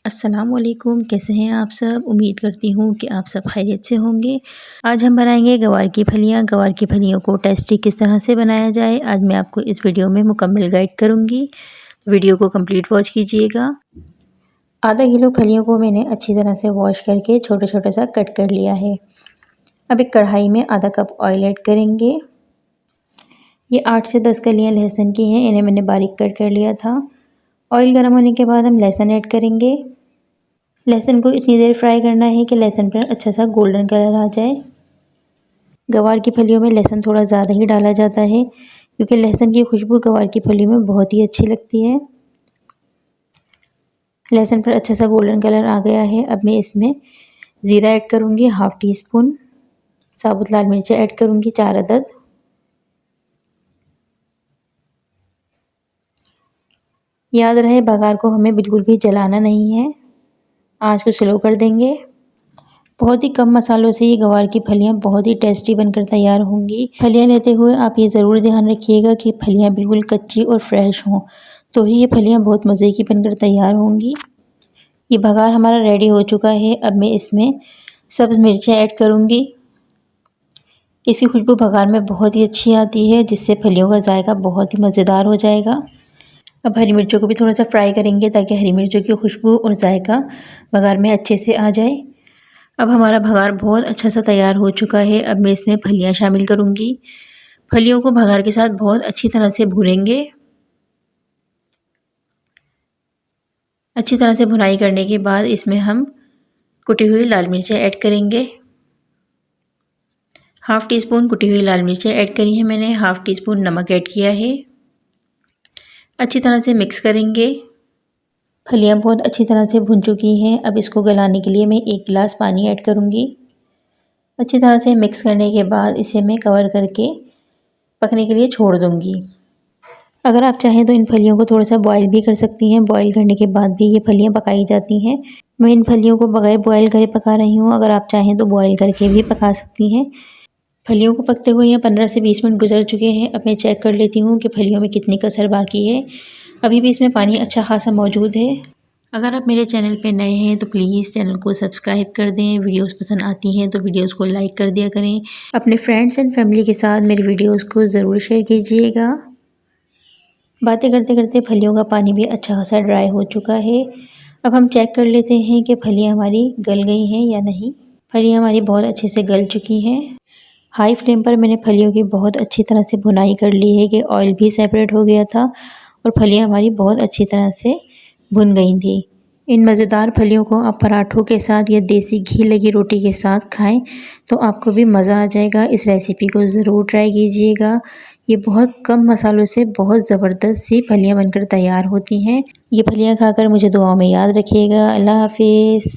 अस्सलामुअलैकुम, कैसे हैं आप सब। उम्मीद करती हूँ कि आप सब खैरियत से होंगे। आज हम बनाएंगे गवार की फलियाँ। गवार की फलियों को टेस्टी किस तरह से बनाया जाए, आज मैं आपको इस वीडियो में मुकम्मल गाइड करूँगी। वीडियो को कंप्लीट वॉच कीजिएगा। आधा किलो फलियों को मैंने अच्छी तरह से वॉश करके छोटे छोटे सा कट कर लिया है। अब एक कढ़ाई में आधा कप ऑयल ऐड करेंगे। ये 8 से 10 कलियाँ लहसुन की हैं, इन्हें मैंने बारीक कट कर लिया था। ऑयल गर्म होने के बाद हम लहसुन ऐड करेंगे। लहसुन को इतनी देर फ्राई करना है कि लहसुन पर अच्छा सा गोल्डन कलर आ जाए। गवार की फलियों में लहसुन थोड़ा ज़्यादा ही डाला जाता है क्योंकि लहसुन की खुशबू गवार की फलियों में बहुत ही अच्छी लगती है। लहसुन पर अच्छा सा गोल्डन कलर आ गया है। अब मैं इसमें ज़ीरा ऐड करूँगी, हाफ़ टी स्पून। साबुत लाल मिर्चें ऐड करूँगी 4 अदद। याद रहे बघार को हमें बिल्कुल भी जलाना नहीं है, आँच को स्लो कर देंगे। बहुत ही कम मसालों से ये गवार की फलियाँ बहुत ही टेस्टी बनकर तैयार होंगी। फलियाँ लेते हुए आप ये ज़रूर ध्यान रखिएगा कि फलियाँ बिल्कुल कच्ची और फ्रेश हों, तो ही ये फलियाँ बहुत मज़े की बनकर तैयार होंगी। ये बघार हमारा रेडी हो चुका है। अब मैं इसमें सब्ज़ मिर्चें ऐड करूँगी। इसकी खुशबू बघार में बहुत ही अच्छी आती है, जिससे फलियों का जायका बहुत ही मज़ेदार हो जाएगा। अब हरी मिर्चों को भी थोड़ा सा फ्राई करेंगे ताकि हरी मिर्चों की खुशबू और जायका बघार में अच्छे से आ जाए। अब हमारा बघार बहुत अच्छा सा तैयार हो चुका है। अब मैं इसमें फलियां शामिल करूंगी। फलियों को बघार के साथ बहुत अच्छी तरह से भूनेंगे। अच्छी तरह से भुनाई करने के बाद इसमें हम कुटी हुई लाल मिर्चें ऐड करेंगे। हाफ़ टी स्पून कुटी हुई लाल मिर्चें ऐड करी है मैंने। हाफ़ टी स्पून नमक ऐड किया है। अच्छी तरह से मिक्स करेंगे। फलियां बहुत अच्छी तरह से भुन चुकी हैं। अब इसको गलाने के लिए मैं 1 गिलास पानी ऐड करूंगी। अच्छी तरह से मिक्स करने के बाद इसे मैं कवर करके पकने के लिए छोड़ दूंगी। अगर आप चाहें तो इन फलियों को थोड़ा सा बॉईल भी कर सकती हैं। बॉईल करने के बाद भी ये फलियां पकाई जाती हैं। मैं इन फलियों को बगैर बॉईल करे पका रही हूँ। अगर आप चाहें तो बॉईल करके भी पका सकती हैं। फलियों को पकते हुए यहाँ 15 से 20 मिनट गुजर चुके हैं। अब मैं चेक कर लेती हूँ कि फलियों में कितनी कसर बाकी है। अभी भी इसमें पानी अच्छा खासा मौजूद है। अगर आप मेरे चैनल पे नए हैं तो प्लीज़ चैनल को सब्सक्राइब कर दें। वीडियोस पसंद आती हैं तो वीडियोस को लाइक कर दिया करें। अपने फ्रेंड्स एंड फैमिली के साथ मेरी वीडियोस को ज़रूर शेयर कीजिएगा। बातें करते करते फलियों का पानी भी अच्छा खासा ड्राई हो चुका है। अब हम चेक कर लेते हैं कि फलियाँ हमारी गल गई हैं या नहीं। फलियाँ हमारी बहुत अच्छे से गल चुकी हैं। हाई फ्लेम पर मैंने फलियों की बहुत अच्छी तरह से भुनाई कर ली है कि ऑयल भी सेपरेट हो गया था और फलियाँ हमारी बहुत अच्छी तरह से भुन गई थी। इन मज़ेदार फलियों को आप पराठों के साथ या देसी घी लगी रोटी के साथ खाएं तो आपको भी मज़ा आ जाएगा। इस रेसिपी को ज़रूर ट्राई कीजिएगा। ये बहुत कम मसालों से बहुत ज़बरदस्त सी फलियां बनकर तैयार होती हैं। ये फलियां खाकर मुझे दुआओं में याद रखिएगा। अल्लाह हाफिज़।